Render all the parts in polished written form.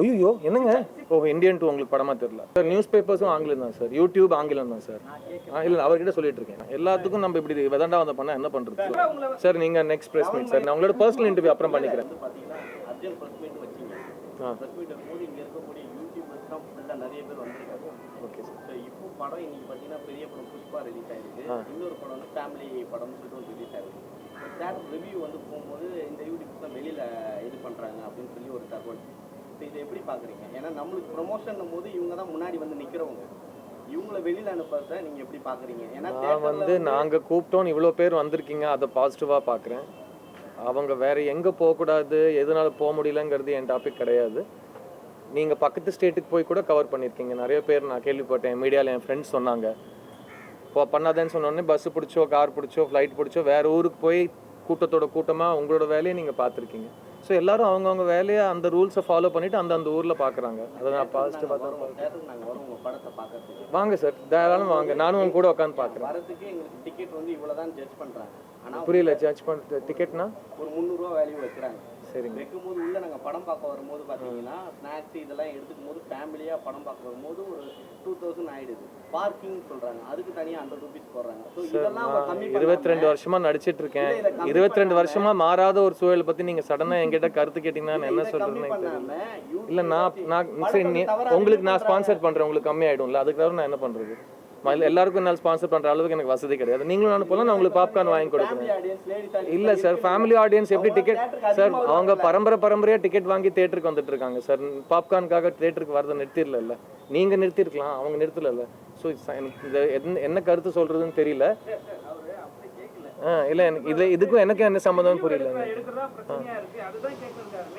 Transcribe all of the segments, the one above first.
ஐயோ என்னங்க இப்போ இந்தியன் டூ உங்களுக்கு படமா தெரியல சார்? நியூஸ் பேப்பர்ஸும் ஆங்கிலம் தான் சார், யூடியூப் ஆங்கிலம் தான் சார். இல்லை அவர்கிட்ட சொல்லிட்டு இருக்கேன். எல்லாத்துக்கும் நம்ம இப்படி விதண்டா வந்து பண்ணால் என்ன பண்ணுறது சார்? நீங்கள் நெக்ஸ்ட் ப்ரெஸ் மீட் சார், நான் உங்களோட பர்சனல் இன்டர்வியூ அப்புறம் பண்ணிக்கிறேன். Okay sir. இப்போ படம் இன்னைக்கு பார்த்தீங்கன்னா பெரிய படம் புஷ்பா ரிலீஸ் ஆயிருக்கு, இன்னொரு படம் வந்து ஃபேமிலி படம்னு சொல்லிட்டு ரிலீஸ் ஆயிருக்கு. தேட்டர் ரிவ்யூ வந்து போகும்போது இந்த யூடியூப் தான் வெளியில் இது பண்ணுறாங்க அப்படின்னு சொல்லி ஒரு தகவல். இப்போ இதை எப்படி பார்க்குறீங்க? ஏன்னா நம்மளுக்கு ப்ரொமோஷன் போது இவங்க தான் முன்னாடி வந்து நிற்கிறவங்க, இவங்கள வெளியில் அனுப்புறத நீங்கள் எப்படி பார்க்குறீங்க? ஏன்னா நான் வந்து நாங்கள் கூப்பிட்டோம், இவ்வளோ பேர் வந்திருக்கீங்க, அதை பாசிட்டிவாக பார்க்குறேன். அவங்க வேறு எங்கே போகக்கூடாது, எதனால போக முடியலங்கிறது என் டாபிக் கிடையாது. நீங்கள் பக்கத்து ஸ்டேட்டுக்கு போய் கூட கவர் பண்ணியிருக்கீங்க. நிறைய பேர் நான் கேள்விப்பட்டேன், மீடியாவில் என் ஃப்ரெண்ட்ஸ் சொன்னாங்க. இப்போ பண்ணாதேன்னு சொன்னோடனே பஸ்ஸு பிடிச்சோ, கார் பிடிச்சோ, ஃப்ளைட் பிடிச்சோ வேறு ஊருக்கு போய் கூட்டத்தோட கூட்டமாக உங்களோட வேலையை நீங்கள் பார்த்துருக்கீங்க. ஸோ எல்லோரும் அவங்கவுங்க வேலையை அந்த ரூல்ஸை ஃபாலோ பண்ணிவிட்டு அந்த ஊரில் பார்க்குறாங்க. அதை நான் பாசிட்டிவாக வாங்க சார், தாராளம் வாங்க, நானும் உங்க கூட உட்காந்து பார்க்குறேன். வரதுக்கு எங்களுக்கு டிக்கெட் வந்து இவ்வளோ தான் ஜட்ஜ் பண்ணுறாங்க. ஆனால் புரியல, ஜட்ஜ் பண்ணுறது டிக்கெட்னா ஒரு 300 ரூபா வேல்யூ வைக்கிறாங்க. சரிங்க. வைக்கும்போது உள்ள நாங்கள் படம் பார்க்க வரும்போது பார்த்தீங்கன்னா ஸ்நாக்ஸ் இதெல்லாம் எடுத்துக்கும் போது ஃபேமிலியாக படம் பார்க்க வரும்போது ஒரு 2000 ஆயிடுது. பார்க்கிங் சொல்கிறாங்க, அதுக்கு தனியாக 100 ரூபீஸ் போடுறாங்க. ஸோ இதெல்லாம் 22 வருஷமா நடிச்சிட்டு இருக்கேன். 22 வருஷமா மாறாத ஒரு சூழலை பற்றி நீங்கள் சடனாக என்கிட்ட கருத்து கேட்டீங்கன்னா நான் என்ன சொல்கிறேன்னு இல்லை. நான் சரி, உங்களுக்கு நான் ஸ்பான்சர் பண்ணுறேன், உங்களுக்கு கம்மி ஆகிடும்ல, அதுக்காக நான் என்ன பண்ணுறது? எல்லாருக்கும் என்னால் ஸ்பான்சர் பண்ணுற அளவுக்கு எனக்கு வசதி கிடையாது. நீங்களும் நான் போல நான் உங்களுக்கு பாப்கார்ன் வாங்கி கொடுக்குறேன். இல்லை சார், ஃபேமிலி ஆடியன்ஸ் எப்படி டிக்கெட் சார்? அவங்க பரம்பரையாக டிக்கெட் வாங்கி தேட்டருக்கு வந்துட்டு இருக்காங்க சார். பாப்கார்னுக்காக தேட்டருக்கு வரதை நிறுத்திடல, நீங்கள் நிறுத்திருக்கலாம், அவங்க நிறுத்தல. ஸோ எனக்கு என்ன கருத்து சொல்கிறதுன்னு தெரியல. இல்லை எனக்கு இதுக்கும் எனக்கு என்ன சம்மந்தம் புரியல.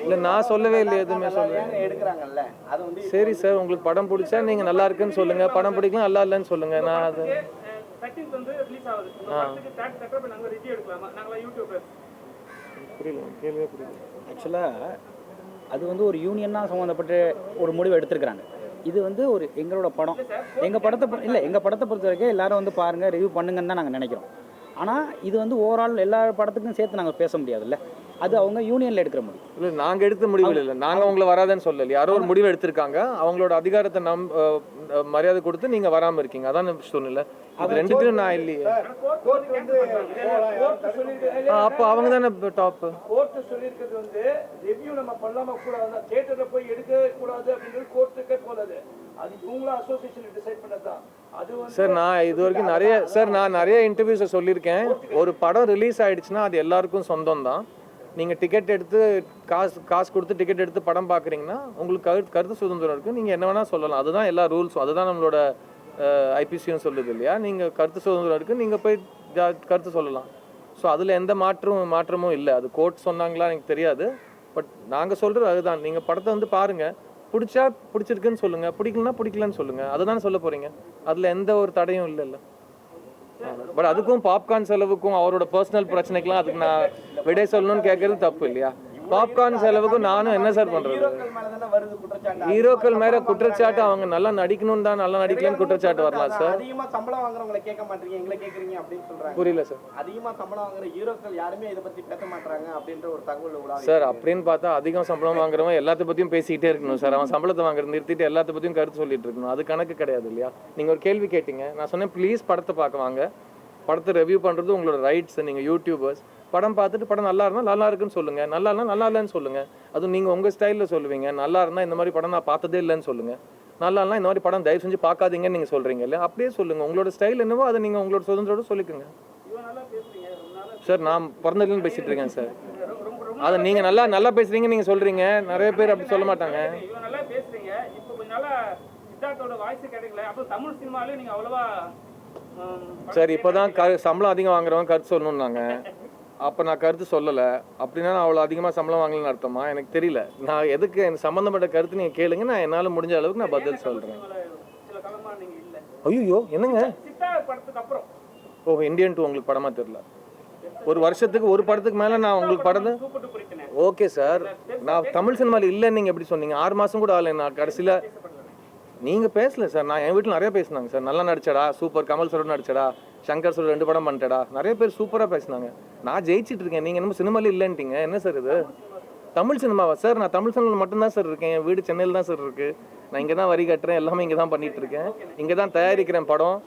இல்லை நான் சொல்லவே இல்லை, எதுவுமே எடுக்கிறாங்கல்ல. சரி சார், உங்களுக்கு படம் பிடிச்சா நீங்கள் நல்லா இருக்குன்னு சொல்லுங்கள், படம் பிடிக்கலாம் நல்லா இல்லைன்னு சொல்லுங்கள். நான் அது புரியல, கேள்வியே புரியல. ஆக்சுவலாக அது வந்து ஒரு யூனியனாக சம்மந்தப்பட்ட ஒரு முடிவு எடுத்துருக்குறாங்க. இது வந்து ஒரு எங்களோட படம், எங்கள் படத்தை பொறுத்த வரைக்கும் எல்லோரும் வந்து பாருங்கள், ரிவ்யூ பண்ணுங்கன்னு தான் நாங்கள் நினைக்கிறோம். ஆனால் இது வந்து ஓவரால் எல்லா படத்துக்கும் சேர்த்து நாங்கள் பேச முடியாதுல்ல, அது அவங்க யூனியனில் எடுக்கிற முடியும். இல்லை நாங்கள் எடுத்த முடிவு இல்லை, நாங்கள் அவங்கள வராதுன்னு சொல்லலை. யாரோ ஒரு முடிவு எடுத்திருக்காங்க, அவங்களோட அதிகாரத்தை மரியாதை கொடுத்து நீங்கள் வராமல் இருக்கீங்க, அதான் சொன்னல. அது ரெண்டுத்தையும் நான் இல்லையே. அப்போ அவங்க தானே டாப். கோர்ட்டு சொல்லியிருக்கிறது வந்து ரிவ்யூ நம்ம பண்ணாம கூடாது, தியேட்டர்ல போய் எடுக்க கூடாது அப்படின்றது கோர்ட்டுக்கே போகாது. அது இவங்கள அசோசியேஷன் டிசைட் பண்ணதான். சார் நான் இது வரைக்கும் நிறைய இன்டர்வியூஸை சொல்லியிருக்கேன். ஒரு படம் ரிலீஸ் ஆகிடுச்சுன்னா அது எல்லாருக்கும் சொந்தம் தான். நீங்கள் டிக்கெட் எடுத்து காசு கொடுத்து டிக்கெட் எடுத்து படம் பார்க்குறீங்கன்னா உங்களுக்கு கருத்து சுதந்திரம் இருக்குது, நீங்கள் என்ன வேணால் சொல்லலாம். அதுதான் எல்லா ரூல்ஸும், அதுதான் நம்மளோட ஐபிசியும் சொல்லுது இல்லையா? நீங்கள் கருத்து சுதந்திரம் இருக்குது, நீங்கள் போய் கருத்து சொல்லலாம். ஸோ அதில் எந்த மாற்றமும் இல்லை. அது கோர்ட் சொன்னாங்களா எனக்கு தெரியாது, பட் நாங்கள் சொல்கிறது அதுதான். நீங்கள் படத்தை வந்து பாருங்கள், பிடிச்சா பிடிச்சிருக்குன்னு சொல்லுங்கள், பிடிக்கலன்னா பிடிக்கலன்னு சொல்லுங்கள், அதுதான் சொல்ல போகிறீங்க. அதில் எந்த ஒரு தடையும் இல்லைல்ல. பட் அதுக்கும் பாப்கார்ன் செலவுக்கும் அவரோட பர்சனல் பிரச்சனைக்கெலாம் அதுக்கு நான் விடை சொல்லணும்னு கேட்கறது தப்பு இல்லையா? பாப்கார்ன் செலவுக்கும் நானும் என்ன சார் பண்ணுறது? ஹீரோக்கள் மேலே குற்றச்சாட்டு அவங்க நல்லா நடிக்கணும் தான், நல்லா நடிக்கலன்னு குற்றச்சாட்டு வரலாம் சார். அதிகமாக சம்பளம் வாங்குறவங்களை கேட்க மாட்டீங்க, எங்களை கேட்குறீங்க அப்படின்னு சொல்கிறாங்க. புரியல சார். அதிகமாக சம்பளம் வாங்குற ஹீரோக்கள் யாருமே இதை பற்றி பேச மாட்டாங்க அப்படின்ற ஒரு தகவல் சார். அப்படின்னு பார்த்தா அதிகம் சம்பளம் வாங்குறவன் எல்லாத்த பற்றியும் பேசிக்கிட்டே இருக்கணும் சார். அவன் சம்பளத்தை வாங்குறது நிறுத்திட்டு எல்லாத்த பற்றியும் கருத்து சொல்லிட்டு இருக்கணும், அது கணக்கு கிடையாது இல்லையா? நீங்கள் ஒரு கேள்வி கேட்டீங்க, நான் சொன்னேன் ப்ளீஸ் படத்தை பார்க்க வாங்க, படத்தை ரிவ்யூ பண்ணுறது உங்களோட ரைட்ஸ். நீங்கள் யூடியூபர்ஸ் படம் பார்த்துட்டு படம் நல்லா இருந்தால் நல்லா இருக்குன்னு சொல்லுங்கள், நல்லா இல்லைனா நல்லா இல்லைன்னு சொல்லுங்கள். அதுவும் நீங்கள் உங்கள் ஸ்டைலில் சொல்லுவீங்க. நல்லா இருந்தால் இந்த மாதிரி படம் நான் பார்த்ததே இல்லைன்னு சொல்லுங்கள், நல்லா இல்லைனா இந்த மாதிரி படம் தயவு செஞ்சு பார்க்காதீங்கன்னு நீங்கள் சொல்கிறீங்க இல்லையா? அப்படியே சொல்லுங்கள், உங்களோட ஸ்டைல் என்னவோ அதை நீங்கள் உங்களோட சுதந்திரோட சொல்லிக்கோங்க சார். நான் பிறந்ததுலேருந்து பேசிகிட்டு இருக்கேன் சார். அதை நீங்கள் நல்லா பேசுகிறீங்க நீங்கள் சொல்கிறீங்க, நிறைய பேர் அப்படி சொல்ல மாட்டாங்க. சார் இப்போதான் சம்பளம் அதிகம் வாங்குறவங்க கருத்து சொல்லணும்னாங்க, அப்போ நான் கருத்து சொல்லலை. அப்படின்னா நான் அவ்வளோ அதிகமாக சம்பளம் வாங்கலன்னு அர்த்தமா? எனக்கு தெரியல. நான் எதுக்கு எனக்கு சம்மந்தப்பட்ட கருத்து நீங்கள் கேளுங்க, நான் என்னால் முடிஞ்ச அளவுக்கு நான் பதில் சொல்கிறேன். ஐயோ என்னங்க ஓ இந்தியன் டூ உங்களுக்கு படமாக தெரியல? ஒரு வருஷத்துக்கு ஒரு படத்துக்கு மேலே நான் உங்களுக்கு படத்தை ஓகே சார். நான் தமிழ் சினிமாவில் இல்லைன்னு நீங்கள் எப்படி சொன்னீங்க? 6 மாதம் கூட ஆகலை. நான் கடைசியில் நீங்கள் பேசல சார். நான் என் வீட்டில் நிறைய பேசினாங்க சார். நல்லா நடிச்சடா, சூப்பர், கமல் சாரோட நடிச்சடா, சங்கர் சார் 2 படம் பண்ணிட்டடா, நிறைய பேர் சூப்பராக பேசினாங்க. நான் ஜெயிச்சிட்டு இருக்கேன், நீங்கள் என்னமோ சினிமாவில் இல்லைன்ட்டீங்க. என்ன சார் இது? தமிழ் சினிமாவா சார்? நான் தமிழ் சினிமாவில் மட்டும்தான் சார் இருக்கேன். என் வீடு சென்னையில் தான் சார் இருக்குது. நான் இங்கே தான் வரி கட்டுறேன், எல்லாமே இங்கே தான் பண்ணிகிட்டு இருக்கேன். இங்கே தான் தயாரிக்கிறேன் படம்.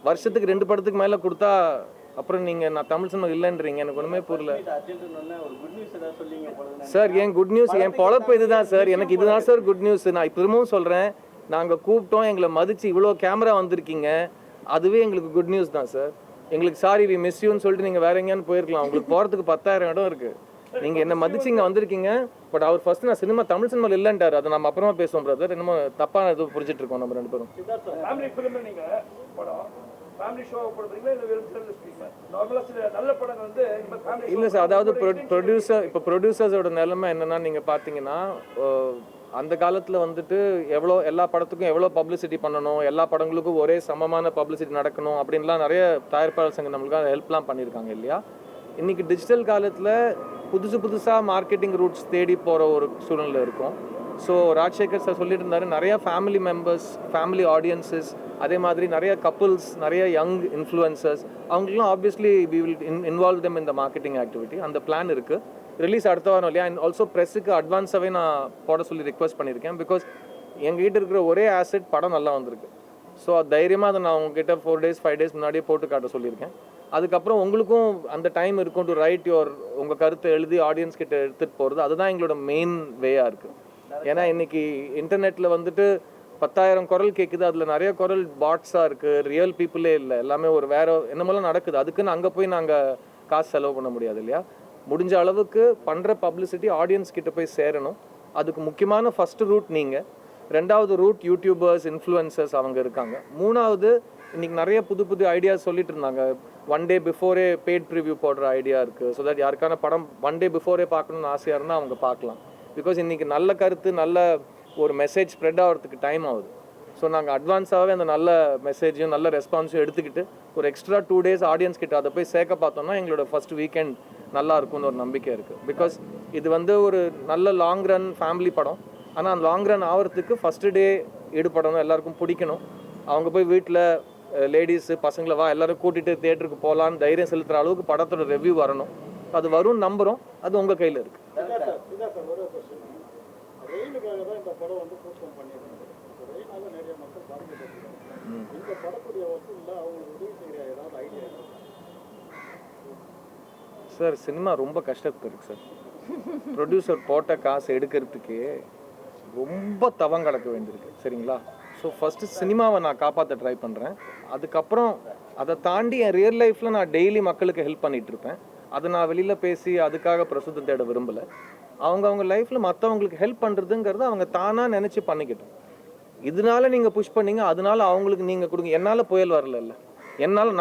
வருஷத்துக்கு 2 படத்துக்கு மேலே கொடுத்தா அப்புறம் நீங்கள் நான் தமிழ் சினிமா இல்லைன்றீங்க. எனக்கு ஒன்றுமே புரியல ஒரு குட் நியூஸ் ஏதாவது சொல்லிங்க போல. சார். என் குட் நியூஸ், என் பொழப்பு இதுதான் சார். எனக்கு இதுதான் சார் குட் நியூஸ். நான் திரும்பவும் சொல்கிறேன், நாங்கள் கூப்பிட்டோம், எங்களை மதித்து இவ்வளோ கேமரா வந்திருக்கீங்க, அதுவே எங்களுக்கு குட் நியூஸ் தான் சார். எங்களுக்கு சாரி வி மிஸ் யூன்னு சொல்லிட்டு நீங்கள் வேற எங்கேயானு போயிருக்கலாம். உங்களுக்கு போகிறதுக்கு 10,000 இடம் இருக்குது. நீங்கள் என்ன மதிச்சு இங்கே வந்திருக்கீங்க. பட் அவர் ஃபர்ஸ்ட் நான் சினிமா தமிழ் சினிமாவில் இல்லைன்ட்டார். அதை நம்ம அப்புறமா பேசுவோம் பிரதர். என்னமோ தப்பான இது புரிஞ்சிட்டு இருக்கோம் நம்ம 2 பேரும். ஃபேமிலி ஃபிலிம் நீங்கள் படம் ஃபேமிலி ஷோ போடுறீங்களா இல்லை வெறும் ஃபிலிம் ஸ்பீக்கர்? நார்மலாக சில நல்ல படங்கள் வந்து இப்போ ஃபேமிலி இல்லை சார், அதாவது ப்ரொடியூசர்ஸோட நிலைமை என்னன்னா, நீங்கள் பார்த்தீங்கன்னா அந்த காலத்தில் வந்துட்டு எல்லா படத்துக்கும் எவ்வளோ பப்ளிசிட்டி பண்ணணும், எல்லா படங்களுக்கும் ஒரே சமமான பப்ளிசிட்டி நடக்கணும் அப்படின்லாம் நிறைய தயாரிப்பாளர் சங்கம் நம்மளுக்காக ஹெல்ப்லாம் பண்ணியிருக்காங்க இல்லையா. இன்றைக்கி டிஜிட்டல் காலத்தில் புதுசாக மார்க்கெட்டிங் ரூட்ஸ் தேடி போகிற ஒரு சூழ்நிலை இருக்கும். ஸோ ராஜசேகர் சார் சொல்லிட்டு இருந்தாரு, நிறையா ஃபேமிலி மெம்பர்ஸ், ஃபேமிலி ஆடியன்ஸஸ், அதே மாதிரி நிறைய கப்புள்ஸ், நிறைய யங் இன்ஃப்ளூயன்சர்ஸ், அவங்களுக்குலாம் obviously we will involve them இந்த மார்க்கெட்டிங் ஆக்டிவிட்டி. அந்த பிளான் இருக்குது. ரிலீஸ் அடுத்த வாரம் இல்லையா. அண்ட் ஆல்சோ ப்ரெஸ்ஸுக்கு அட்வான்ஸாகவே நான் போட சொல்லி ரிக்வெஸ்ட் பண்ணியிருக்கேன். பிகாஸ் எங்ககிட்ட இருக்கிற ஒரே ஆசெட் படம் நல்லா வந்திருக்கு. ஸோ தைரியமாக அதை நான் உங்ககிட்ட 4 days 5 days முன்னாடியே போட்டு காட்ட சொல்லியிருக்கேன். அதுக்கப்புறம் உங்களுக்கும் அந்த டைம் இருக்கும் டு ரைட் உங்கள் கருத்தை எழுதி ஆடியன்ஸ் கிட்ட எடுத்துகிட்டு போகிறது. அதுதான் எங்களோட மெயின் வேயாக இருக்குது. ஏன்னா இன்றைக்கி இன்டர்நெட்டில் வந்துட்டு 10,000 குரல் கேட்குது. அதில் நிறைய குரல் பாட்ஸாக இருக்குது, ரியல் பீப்புளே இல்லை. எல்லாமே ஒரு வேறு என்னமெல்லாம் நடக்குது. அதுக்குன்னு அங்கே போய் நாங்கள் காசு செலவு பண்ண முடியாது இல்லையா. முடிஞ்ச அளவுக்கு பண்ணுற பப்ளிசிட்டி ஆடியன்ஸ் கிட்ட போய் சேரணும். அதுக்கு முக்கியமான ஃபஸ்ட்டு ரூட் நீங்கள். 2வது ரூட் யூடியூபர்ஸ், இன்ஃப்ளூயன்சர்ஸ் அவங்க இருக்காங்க. 3வது இன்றைக்கி நிறைய புது ஐடியாஸ் சொல்லிட்டு இருந்தாங்க. 1 day பிஃபோரே பெய்ட் ப்ரிவ்யூ போடுற ஐடியா இருக்குது. ஸோ தட் யாருக்கான படம் 1 day பிஃபோரே பார்க்கணுன்னு ஆசையாக இருந்தால் அவங்க பார்க்கலாம். பிகாஸ் இன்றைக்கி நல்ல கருத்து, நல்ல ஒரு மெசேஜ் ஸ்ப்ரெட் ஆகிறதுக்கு டைம் ஆகுது. ஸோ நாங்கள் அட்வான்ஸாகவே அந்த நல்ல மெசேஜும் நல்ல ரெஸ்பான்ஸும் எடுத்துக்கிட்டு ஒரு எக்ஸ்ட்ரா 2 days ஆடியன்ஸ் கிட்ட அதை போய் சேர்க்க பார்த்தோம்னா எங்களோட ஃபஸ்ட் வீக்கெண்ட் நல்லா இருக்கும்னு ஒரு நம்பிக்கை இருக்குது. பிகாஸ் இது வந்து ஒரு நல்ல லாங் ரன் ஃபேமிலி படம். ஆனால் அந்த லாங் ரன் ஆகிறதுக்கு ஃபஸ்ட்டு டே ஈடுபடணும், எல்லாருக்கும் பிடிக்கணும். அவங்க போய் வீட்டில் லேடிஸு பசங்களை வா எல்லோரும் கூட்டிகிட்டு தியேட்டருக்கு போகலான்னு தைரியம் செலுத்துகிற அளவுக்கு படத்தோட ரிவ்யூ வரணும். அது வரும்னு நம்புகிறோம். அது உங்கள் கையில் இருக்குது. சார் சினிமா ரொம்ப கஷ்டத்துக்கு இருக்குது சார். ப்ரொடியூசர் போட்ட காசு எடுக்கிறதுக்கு ரொம்ப தவம் கிடக்க வேண்டியிருக்கு சரிங்களா. ஸோ ஃபஸ்ட்டு சினிமாவை நான் காப்பாற்ற ட்ரை பண்ணுறேன். அதுக்கப்புறம் அதை தாண்டி என் ரியல் லைஃப்பில் நான் டெய்லி மக்களுக்கு ஹெல்ப் பண்ணிகிட்ருப்பேன். அதை நான் வெளியில் பேசி அதுக்காக பிரசுத்தம் தேட விரும்பலை. அவங்க லைஃப்பில் மற்றவங்களுக்கு ஹெல்ப் பண்ணுறதுங்கிறது அவங்க தானாக நினச்சி பண்ணிக்கிட்டோம். இதனால நீங்கள் புஷ் பண்ணீங்க, அதனால அவங்களுக்கு நீங்கள் கொடுங்க. என்னால் புயல் வரல. என்னால்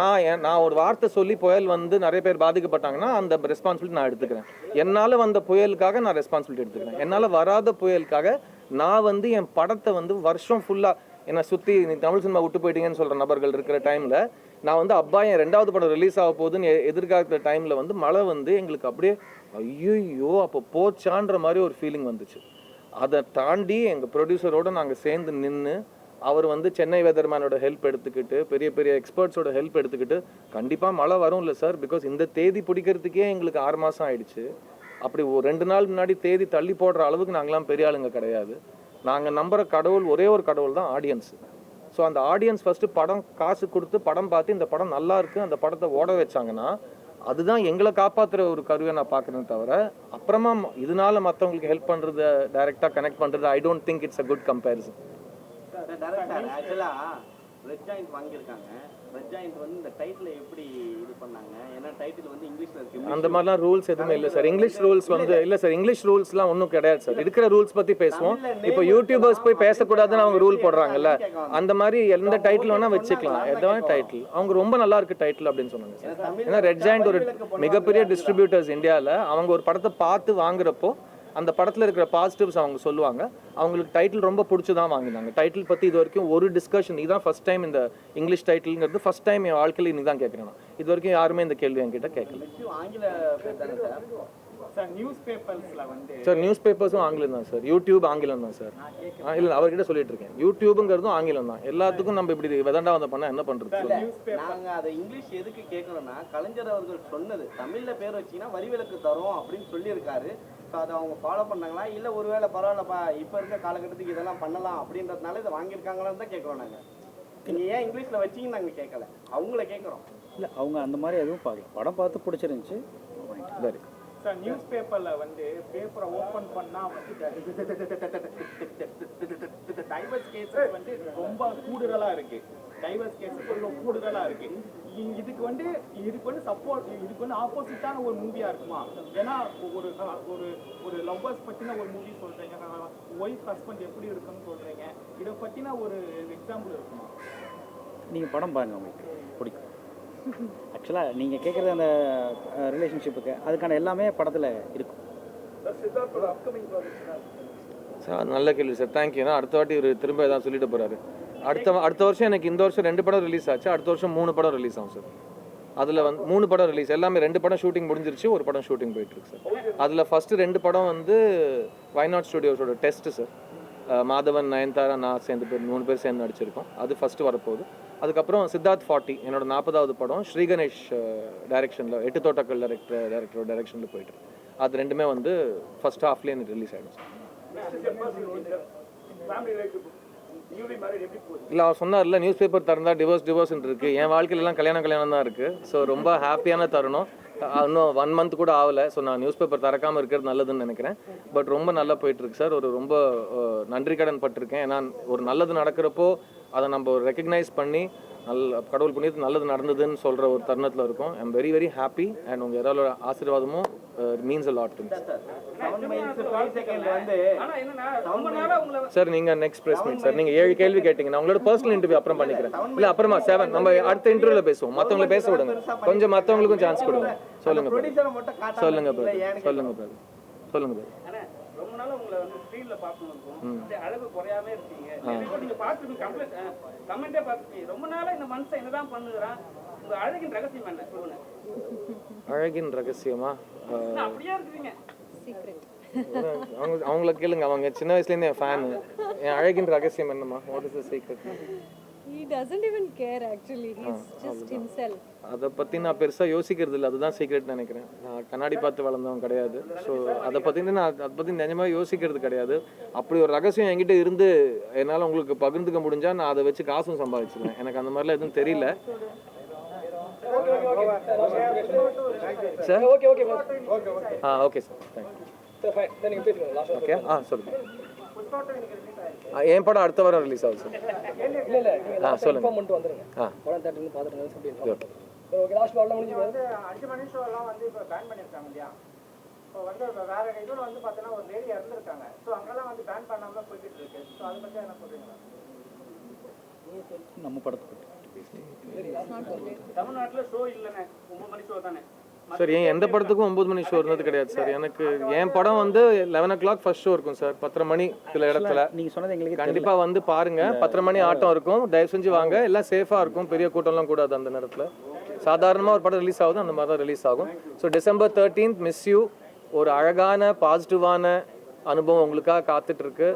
நான் ஒரு வார்த்தை சொல்லி புயல் வந்து நிறைய பேர் பாதிக்கப்பட்டாங்கன்னா அந்த ரெஸ்பான்சிபிலிட்டி நான் எடுத்துக்கிறேன். என்னால் வந்த புயலுக்காக நான் ரெஸ்பான்சிபிலிட்டி எடுத்துக்கிறேன். என்னால் வராத புயலுக்காக நான் வந்து என் படத்தை வந்து வருஷம் ஃபுல்லாக என்னை சுற்றி நீ தமிழ் சினிமா விட்டு போயிட்டீங்கன்னு சொல்கிற நபர்கள் இருக்கிற டைமில் நான் வந்து அப்பா என் 2வது படம் ரிலீஸ் ஆக போகுதுன்னு எதிர்காலத்துல டைமில் வந்து மழை வந்து எங்களுக்கு அப்படியே ஐயோ அப்போ போச்சான்ற மாதிரி ஒரு ஃபீலிங் வந்துச்சு. அதை தாண்டி எங்கள் ப்ரொடியூசரோடு நாங்கள் சேர்ந்து நின்று அவர் வந்து சென்னை வெதர்மேனோட ஹெல்ப் எடுத்துக்கிட்டு பெரிய பெரிய எக்ஸ்பர்ட்ஸோட ஹெல்ப் எடுத்துக்கிட்டு கண்டிப்பாக மழை வரும் இல்லை சார். பிகாஸ் இந்த தேதி பிடிக்கிறதுக்கே எங்களுக்கு 6 மாதம் ஆயிடுச்சு. அப்படி ஒரு 2 நாள் முன்னாடி தேதி தள்ளி போடுற அளவுக்கு நாங்களாம் பெரிய ஆளுங்க கிடையாது. நாங்கள் நம்புகிற கடவுள் ஒரே ஒரு கடவுள் தான், ஆடியன்ஸு. ஸோ அந்த ஆடியன்ஸ் ஃபஸ்ட்டு படம் காசு கொடுத்து படம் பார்த்து இந்த படம் நல்லா இருக்குது அந்த படத்தை ஓட வச்சாங்கன்னா அதுதான் எங்களை காப்பாற்றுற ஒரு கருவியை நான் பார்க்குறேன். தவிர அப்புறமா இதனால மற்றவங்களுக்கு ஹெல்ப் பண்ணுறது டைரெக்டாக கனெக்ட் பண்ணுறது I don't think it's a good comparison. ஆக்சுவலாக ரெட் ஜாயிண்ட் வாங்கியிருக்காங்க. ரெட் ஜாயிண்ட் வந்து இந்த டைட்டில் எப்படி இது பண்ணாங்க? ஏன்னா டைட்டில் வந்து இங்கிலீஷில் இருக்குது. அந்த மாதிரிலாம் ரூல்ஸ் எதுவுமே இல்லை சார். இங்கிலீஷ் ரூல்ஸ் வந்து இல்லை சார். இங்கிலீஷ் ரூல்ஸ்லாம் ஒன்றும் கிடையாது சார். இருக்கிற ரூல்ஸ் பற்றி பேசுவோம். இப்போ யூடியூபர்ஸ் போய் பேசக்கூடாதுன்னு அவங்க ரூல் போடுறாங்கல்ல, அந்த மாதிரி எந்த டைட்டில் வேணால் வச்சுக்கலாம். எதாவது டைட்டில் அவங்க ரொம்ப நல்லா இருக்கு டைட்டில் அப்படின்னு சொன்னாங்க சார். ஏன்னா ரெட் ஜாயிண்ட் ஒரு மிகப்பெரிய டிஸ்ட்ரிபியூட்டர்ஸ் இந்தியாவில். அவங்க ஒரு படத்தை பார்த்து வாங்குறப்போ அந்த படத்தில் இருக்கிற பாசிட்டிவ்ஸ் அவங்க சொல்லுவாங்க. அவங்களுக்கு டைட்டில் ரொம்ப பிடிச்சி தான் வாங்கினாங்க. டைட்டில் பற்றி இது வரைக்கும் ஒரு டிஸ்கஷன், இதுதான் ஃபஸ்ட் டைம் இந்த இங்கிலீஷ் டைட்டில்ங்கிறது ஃபஸ்ட் டைம் என் வாழ்க்கையில் இன்னைக்கு தான் கேட்குறேன். நான் இது வரைக்கும் யாருமே இந்த கேள்வி என்கிட்ட கேட்கல சார். நியூஸ் பேப்பர்ஸும் ஆங்கிலம் தான் சார். யூடியூப் ஆங்கிலம் தான் சார். இல்லை அவர்கிட்ட சொல்லிட்டு இருக்கேன். யூடியூபுங்கிறதும் ஆங்கிலம் தான். எல்லாத்துக்கும் நம்ம இப்படி விதண்டா வந்த பண்ணால் என்ன பண்ணுறது? நாங்கள் அதை இங்கிலீஷ் எதுக்கு கேட்கணும்னா கலைஞர் அவர்கள் சொன்னது தமிழில் பேர் வச்சிங்கன்னா வரி விலக்கு தரோம் அப்படின்னு சொல்லியிருக்காரு. ஸோ அதை அவங்க ஃபாலோ பண்ணாங்களா இல்லை ஒருவேளை பரவாயில்லப்பா இப்போ இருக்க காலகட்டத்துக்கு இதெல்லாம் பண்ணலாம் அப்படின்றதுனால இதை வாங்கியிருக்காங்களான்னு தான் கேட்குறோம் நாங்கள். நீங்கள் ஏன் இங்கிலீஷில் வச்சிங்கன்னு நாங்கள் கேட்கல, அவங்கள கேட்குறோம். இல்லை அவங்க அந்த மாதிரி எதுவும் பார்க்கல, படம் பார்த்து பிடிச்சிருந்துச்சு சரி. சார் நியூஸ் பேப்பரில் வந்து பேப்பரை ஓப்பன் பண்ணால் வந்து டைவர்ஸ் கேஸஸ் வந்து ரொம்ப கூடுதலாக இருக்குது. டைவர்ஸ் கேஸஸ் ரொம்ப கூடுதலாக இருக்குது. இதுக்கு வந்து சப்போர்ட், இதுக்கு வந்து ஆப்போசிட்டான ஒரு மூவியாக இருக்குமா? ஏன்னா ஒரு ஒரு ஒரு லவ்வர்ஸ் பற்றின ஒரு மூவி சொல்கிறீங்க, ஒய்ஃப் ஹஸ்பண்ட் எப்படி இருக்குன்னு சொல்கிறீங்க, இதை பற்றின ஒரு எக்ஸாம்பிள் இருக்குமா? நீங்கள் படம் பாருங்கள், உங்களுக்கு பிடிக்கும். ஆக்சுவலாக நீங்கள் கேட்குறது அந்த ரிலேஷன்ஷிப்புக்கு அதுக்கான எல்லாமே படத்தில் இருக்கும். சித்தார்த்தோட அப்கமிங் ப்ராஜெக்ட் சார் நல்ல கேள்வி சார், தேங்க்யூ. ஏன்னா அடுத்த வாட்டி இவர் திரும்ப ஏதாவது சொல்லிட்டு போகிறாரு. அடுத்த வருஷம் எனக்கு இந்த வருஷம் 2 படம் ரிலீஸ் ஆச்சு, அடுத்த வருஷம் 3 படம் ரிலீஸ் ஆகும் சார். அதில் வந்து 3 படம் ரிலீஸ், எல்லாமே 2 படம் ஷூட்டிங் முடிஞ்சிருச்சு, ஒரு படம் ஷூட்டிங் போயிட்டுருக்கு சார். அதில் ஃபஸ்ட்டு 2 படம் வந்து வைநாட் ஸ்டுடியோஸோட டெஸ்ட்டு சார். மாதவன், நயன்தாரா, நான் சேர்ந்து 3 பேர் சேர்ந்து நடிச்சிருக்கோம். அது ஃபஸ்ட்டு வரப்போகுது. அதுக்கப்புறம் சித்தார்த் 40 என்னோட 40வது படம் ஸ்ரீ கணேஷ் டைரக்ஷனில், 8 தோட்டக்கல் டைரக்டரோட டைரக்ஷனில் போயிட்டு, அது 2மே வந்து ஃபஸ்ட் ஹாஃப்லேயே எனக்கு ரிலீஸ் ஆகிடும் சார். இல்லை அவர் சொன்னார்ல, நியூஸ் பேப்பர் திறந்தா டிவோர்ஸ்ன்னு இருக்குது, என் வாழ்க்கையிலலாம் கல்யாணம் தான் இருக்குது. ஸோ ரொம்ப ஹாப்பியான தருணம். இன்னும் 1 மந்த் கூட ஆகலை. ஸோ நான் நியூஸ் பேப்பர் திறக்காமல் இருக்கிறது நல்லதுன்னு நினைக்கிறேன். பட் ரொம்ப நல்லா போயிட்டுருக்கு சார். ஒரு ரொம்ப நன்றி கடன் பட்டிருக்கேன். ஏன்னா ஒரு நல்லது நடக்கிறப்போ அதை நம்ம ரெக்கக்னைஸ் பண்ணி கடவுள் புண்ணியத்து நல்லது நடந்ததுன்னு சொல்கிற ஒரு தருணத்தில் இருக்கும். I am very very happy. And உங்கள் யாரோட ஆசீர்வாதமும் means a lot to me. Sir நீங்கள் நெக்ஸ்ட் ப்ரெஸ் மீட் சார், நீங்கள் 7 கேள்வி கேட்டீங்க. நான் உங்களோட பர்சனல் இன்டர்வியூ அப்புறம் பண்ணிக்கிறேன். இல்லை அப்புறமா 7 நம்ம அடுத்த இன்டர்வியூவில் பேசுவோம். மற்றவங்களை பேச விடுங்க, கொஞ்சம் மற்றவங்களுக்கும் சான்ஸ் கொடுங்க. சொல்லுங்க சொல்லுங்க சொல்லுங்க. ரொம்ப நாள் உங்களை வந்து ஸ்க்ரீன்ல பார்க்கணும், அழகு குறையாம இருக்கீங்க. நீங்க பார்த்துட்டு கமெண்டே பார்த்துருக்கீங்க. ரொம்ப நாளா இந்த மனுஷன் என்னதான் பண்ணுறான், உங்க அழகின் ரகசியம் என்ன சொல்லுங்க? அழகின் ரகசியமா? அப்படியே இருக்கிறீங்க. அவங்கள கேளுங்க, அவங்க சின்ன வயசுலேருந்து என் ஃபேனு. என் அழகின் ரகசியம் என்னம்மா? What is the secret? He doesn't even care actually. He's just himself. அதை பற்றி நான் பெருசாக யோசிக்கிறது இல்லை, அதுதான் சீக்ரெட் நினைக்கிறேன். நான் கண்ணாடி பார்த்து வளர்ந்தவன் கிடையாது. ஸோ அதை பற்றி நிஜமாக யோசிக்கிறது கிடையாது. அப்படி ஒரு ரகசியம் என்கிட்ட இருந்து என்னால் உங்களுக்கு பகிர்ந்துக்க முடிஞ்சால் நான் அதை வச்சு காசும் சம்பாதிச்சிருவேன். எனக்கு அந்த மாதிரிலாம் எதுவும் தெரியல sir. Okay sir, thank you. Okay சொல்லுங்கள். என் படம் அடுத்த வாரம் ரிலீஸ் ஆகுது சார். சொல்லுங்க. லாஸ்ட் பால்ல முடிஞ்சு வந்து 5 மணி ஷோ எல்லாம் வந்து இப்போ பேன் பண்ணிருக்காங்க இல்லையா? இப்போ வந்து வேற இதுல வந்து பார்த்தீங்கன்னா ஒரு லேடி இறந்துருக்காங்க. ஸோ அங்கெல்லாம் வந்து பேன் பண்ணாம போய்கிட்டு இருக்கு. ஸோ அதை பற்றி என்ன சொல்றீங்களா? நம்ம படத்துக்கு தமிழ்நாட்டில் ஷோ இல்லைண்ணே, 9 மணி ஷோ தானே சார். எந்த படத்துக்கும் 9 மணி ஷோ இருந்தது கிடையாது சார். எனக்கு என் படம் வந்து 11 o'clock ஃபர்ஸ்ட் ஷோ இருக்கும் சார், 10:30 மணி சில இடத்துல. நீங்கள் சொன்னது எங்களுக்கு கண்டிப்பாக வந்து பாருங்க, 10:30 மணி ஆட்டம் இருக்கும். தயவு செஞ்சு வாங்க, எல்லாம் சேஃபாக இருக்கும், பெரிய கூட்டம்லாம் கூடாது அந்த நேரத்தில். சாதாரணமாக ஒரு படம் ரிலீஸ் ஆகுது, அந்த மாதிரி தான் ரிலீஸ் ஆகும். So December 13th miss you. ஒரு அழகான பாசிட்டிவான அனுபவம் உங்களுக்காக காத்துட்ருக்கு.